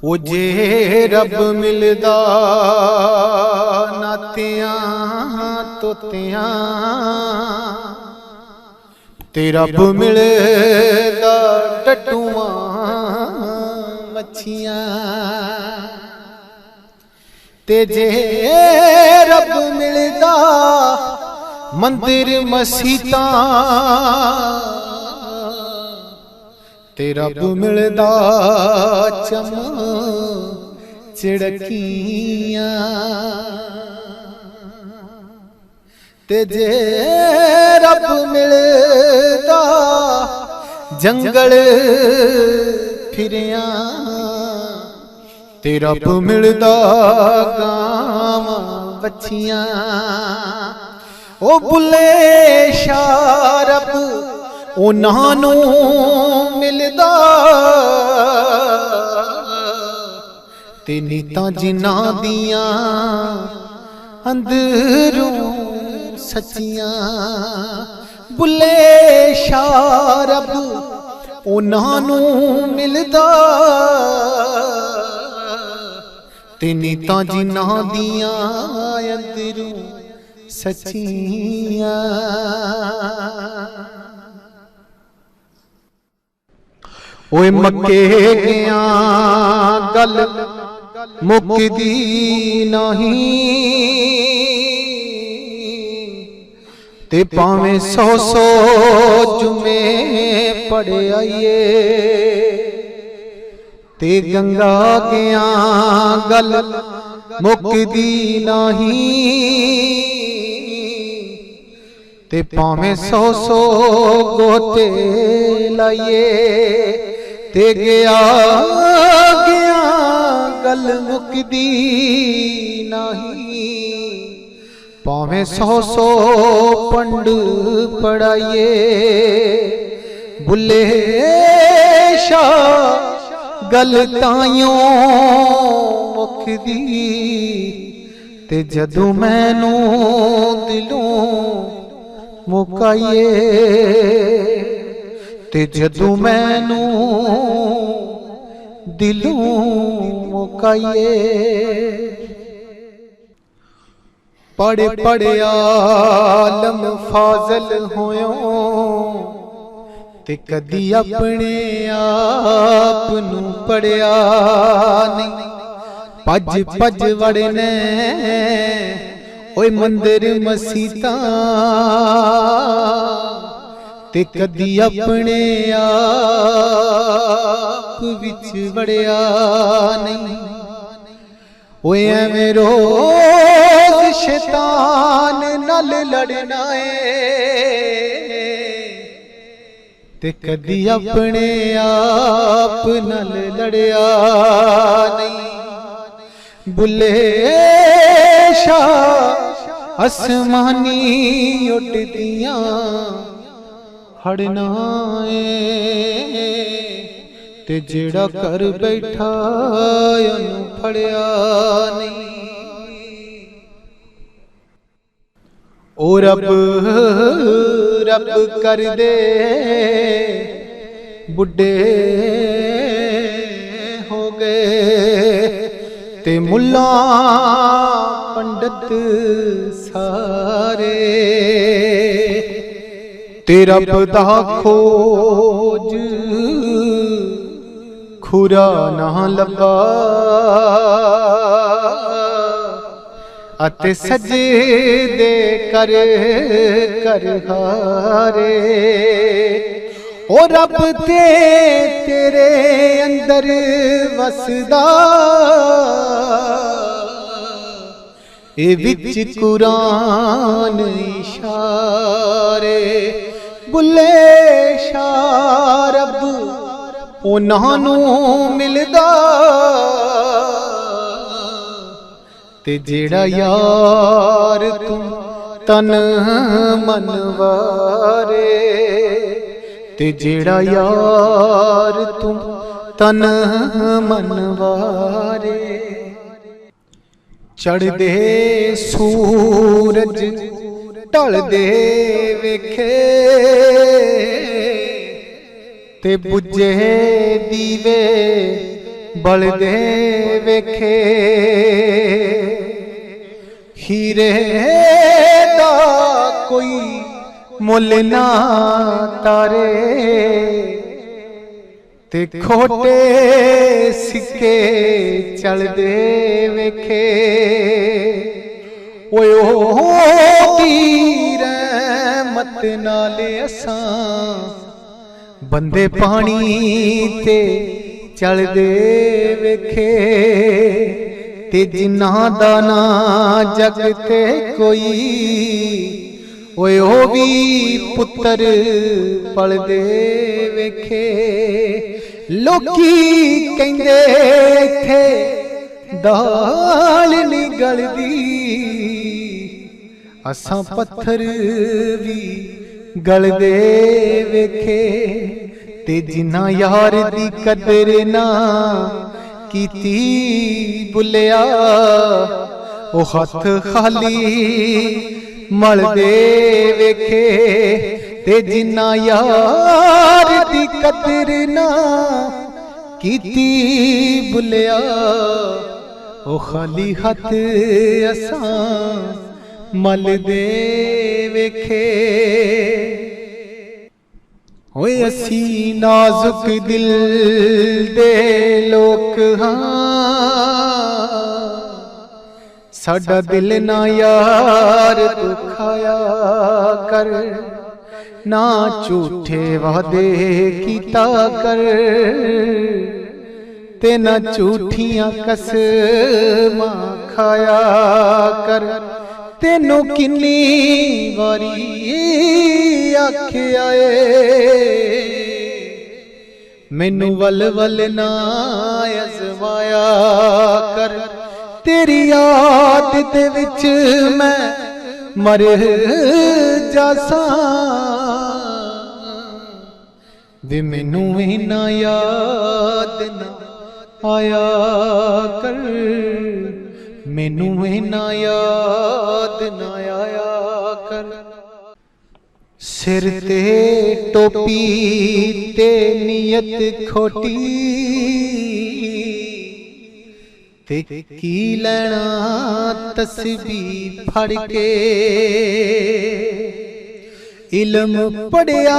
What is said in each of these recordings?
ਉਹ ਜੇ ਰੱਬ ਮਿਲਦਾ ਨਾਤਿਆਂ ਤੋਤਿਆਂ ਤੇ ਰੱਬ ਮਿਲਦਾ ਟੱਟੂਆਂ ਮੱਛੀਆਂ ਤੇ ਜੇ ਰੱਬ ਮਿਲਦਾ ਮੰਦਿਰ ਮਸੀਤਾਂ ਤੇ ਰੱਬ ਮਿਲਦਾ ਚਮ ਚਿੜਕੀਆਂ ਤੇ ਜੇ ਰੱਬ ਮਿਲਦਾ ਜੰਗਲ ਫਿਰਿਆ ਤੇ ਰੱਬ ਮਿਲਦਾ ਗਾਵਾਂ ਵੱਛੀਆਂ ਉਹ ਬੁੱਲੇ ਸ਼ਾਹ ਰੱਬ ਉਹਨਾਂ ਨੂੰ ਮਿਲਦਾ ਤੇ ਨੀਤਾਂ ਜਿਨ੍ਹਾਂ ਦੀਆਂ ਅੰਦਰੋਂ ਸੱਚੀਆਂ ਬੁੱਲੇ ਸ਼ਾਹ ਰੱਬ ਉਹਨਾਂ ਨੂੰ ਮਿਲਦਾ ਤੇ ਨੀਤਾਂ ਜਿਨ੍ਹਾਂ ਦੀਆਂ ਅੰਦਰੋਂ ਸੱਚੀਆਂ। ਓਏ ਮੱਕੇ ਗਿਆ ਗੱਲ ਮੁੱਕਦੀ ਨਹੀਂ ਤੇ ਭਾਵੇਂ 100 ਜੁਮੇ ਪੜ੍ਹਾਈਏ ਤੇ ਗੰਗਾ ਗਿਆ ਗੱਲ ਮੁੱਕਦੀ ਨਹੀਂ ਤੇ ਭਾਵੇਂ 100 ਗੋਤੇ ਲਾਈਏ ਤੇ ਗਿਆ ਗੱਲ ਮੁੱਕਦੀ ਨਹੀਂ ਭਾਵੇਂ 100 ਪੰਡ ਪੜਾਈਏ ਬੁੱਲੇ ਸ਼ਾਹ ਗੱਲ ਤਾਈਓ ਮੁੱਕਦੀ ਤੇ ਜਦੋਂ ਮੈਨੂੰ ਦਿਲੋਂ ਮੁਕਾਈਏ ਤੇ ਜਦੋਂ ਮੈਨੂੰ ਦਿਲੋਂ ਮੁਕਾਈਏ ਪੜ੍ਹ ਪੜ੍ਹ ਆਲਮ ਫਾਜ਼ਲ ਹੋਇਓ ਤੇ ਕਦੀ ਆਪਣੇ ਆਪ ਨੂੰ ਪੜਿਆ ਨਹੀਂ ਭੱਜ ਭੱਜ ਵੜਨੇ ਓਏ ਮੰਦਿਰ ਮਸੀਤਾਂ ਤੇ ਕਦੀ ਆਪਣੇ ਆਪ ਵਿੱਚ ਵੜਿਆ ਨਹੀਂ ਓਏ ਐਵੇਂ ਰੋਜ਼ ਸ਼ੈਤਾਨ ਨਾਲ ਲੜਨਾ ਏ ਤੇ ਕਦੀ ਆਪਣੇ ਆਪ ਨਾਲ ਲੜਿਆ ਨਹੀਂ ਬੁੱਲੇ ਸ਼ਾਹ ਅਸਮਾਨੀ ਉੱਡਦੀਆਂ ਹੜਨਾ ਏ ਤੇ ਜਿਹੜਾ ਘਰ ਬੈਠਾ ਉਹਨੂੰ ਫੜਿਆ ਨਹੀਂ ਉਹ ਰੱਬ ਰੱਬ ਕਰਦੇ ਬੁੱਢੇ ਹੋ ਗਏ ਤੇ ਮੁੱਲਾ ਪੰਡਤ ਸਾਰੇ ਤੇ ਰੱਬ ਦਾ ਖੋਜ ਖੁਰਾ ਨਾ ਲੱਭਾ ਅਤੇ ਸਜਦੇ ਕਰ ਕਰ ਹਾਰੇ ਉਹ ਰੱਬ ਤੇ ਤੇਰੇ ਅੰਦਰ ਵਸਦਾ ਇਹ ਵਿੱਚ ਕੁਰਾਨ ਇਸ਼ਾਰੇ ਬੁੱਲੇ ਸ਼ਾਹ ਰੱਬ ਉਹਨਾਂ ਨੂੰ ਮਿਲਦਾ ਤੇ ਜਿਹੜਾ ਯਾਰ ਤੂੰ ਤਨ ਮਨ ਵਾਰੇ ਤੇ ਜਿਹੜਾ ਯਾਰ ਤੂੰ ਤਨ ਮਨ ਵਾਰੇ ਚੜ੍ਹਦੇ ਸੂਰਜ ਢਲਦੇ ਵੇਖੇ ਤੇ ਬੁੱਝੇ ਦੀਵੇ ਬਲਦੇ ਵੇਖੇ ਹੀਰੇ ਦਾ ਕੋਈ ਮੁੱਲ ਨਾ ਤਾਰੇ ਤੇ ਖੋਟੇ ਸਿੱਕੇ ਚਲਦੇ ਵੇਖੇ ਓਏ ਓ ਦੀ ਰਹਿਮਤ ਨਾਲ ਅਸਾਂ ਬੰਦੇ ਪਾਣੀ ਤੇ ਚਲਦੇ ਵੇਖੇ ਤੇ ਜਿਨ੍ਹਾਂ ਦਾ ਨਾ ਜਗ ਤੇ ਕੋਈ ਓਏ ਉਹ ਵੀ ਪੁੱਤਰ ਪਲਦੇ ਵੇਖੇ ਲੋਕੀ ਕਹਿੰਦੇ ਇੱਥੇ ਦਾਲ ਨੀ ਗਲਦੀ ਅਸਾਂ ਪੱਥਰ ਵੀ ਗਲਦੇ ਵੇਖੇ ਤੇ ਜਿਨ੍ਹਾਂ ਯਾਰ ਦੀ ਕਦਰ ਨਾ ਕੀਤੀ ਬੁੱਲਿਆ ਉਹ ਹੱਥ ਖਾਲੀ ਮਲਦੇ ਵੇਖੇ ਤੇ ਜਿਨ੍ਹਾਂ ਯਾਰ ਦੀ ਕਦਰ ਨਾ ਕੀਤੀ ਬੁੱਲਿਆ ਉਹ ਖਾਲੀ ਹੱਥ ਅਸਾਂ ਮਲਦੇ ਵੇਖੇ ਓਏ ਅਸੀਂ ਨਾਜ਼ੁਕ ਦਿਲ ਦੇ ਲੋਕ ਹਾਂ ਸਾਡਾ ਦਿਲ ਨਾ ਯਾਰ ਦੁਖਾਇਆ ਕਰ ਨਾ ਝੂਠੇ ਵਾਦੇ ਕੀਤਾ ਕਰ ਤੇ ਨਾ ਝੂਠੀਆਂ ਕਸਮਾਂ ਖਾਇਆ ਕਰ ਤੈਨੂੰ ਕਿੰਨੀ ਵਾਰੀ ਆਖਿਆ ਏ ਮੈਨੂੰ ਵੱਲ ਵੱਲ ਨਾ ਅਜ਼ਮਾਇਆ ਕਰ तेरी याद दे विच मैं मर जासा वे मैनू इन्ना याद ना आया कर मैनू इन्ना याद ना आया कर सिर ते टोपी ते नीयत खोटी ते की लेना तस्बीह फड़ के इल्म पढ़िया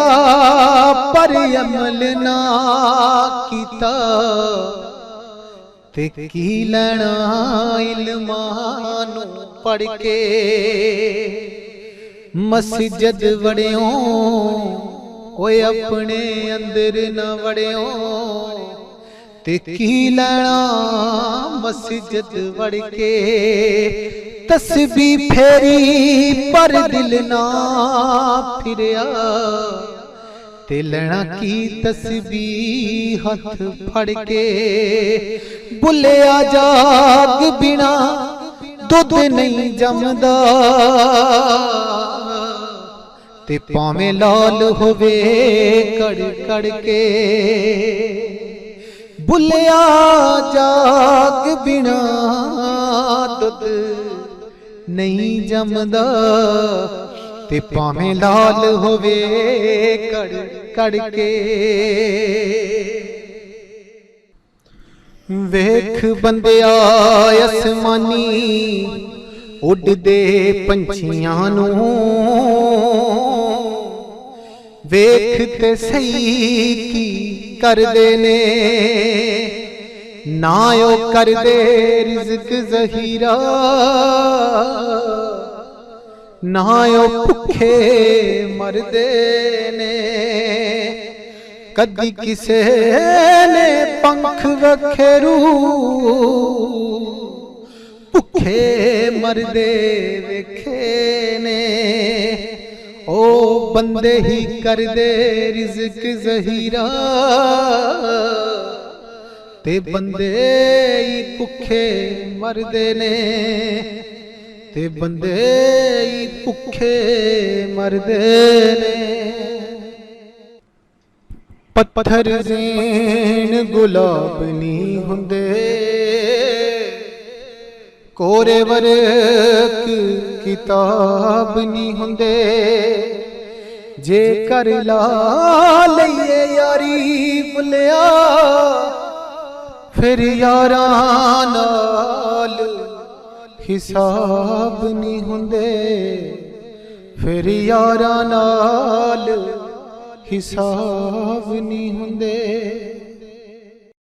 पर अमल ना कीता ते की लेना इल्मां नूं पढ़ के मस्जिद वड़ियों ओए अपने अंदर ना वड़ियों ते की लेना मस्जिद वड़ के तस्बीह फेरी पर दिल ना फिरिया ते लेना की तस्बीह हथ फड़ के बुलिया जाग बिना दुध नहीं जमदा ते भावें लाल होवे कड़ कड़ के बुलिया जाग बिना दुध नहीं जमदा ते भावें लाल होवे कड़ कड़ के वेख बंदिया आसमानी उड़दे पंछियां नूं वेख ते सही की करदे ने ना ओ करदे रिज़्क ज़हीरा ना ओ भुखे मरदे ने कदी किसे ने पंख वखेरू भुखे मरदे वेखे ने ओ बंदे ही कर दे रिज़्क ज़हीरा ते बंदे ही भुखे मरदे ने ते बंदे ही भुखे मरदे ने पत्थर ज़ेन गुलाब नहीं हुंदे कोरे वर्क किताब नहीं हुंदे जे कर ला लईए यारी बुलिया ਫਿਰ ਯਾਰਾਂ ਨਾਲ ਹਿਸਾਬ ਨਹੀਂ ਹੁੰਦੇ, ਫਿਰ ਯਾਰਾਂ ਨਾਲ ਹਿਸਾਬ ਨਹੀਂ ਹੁੰਦੇ।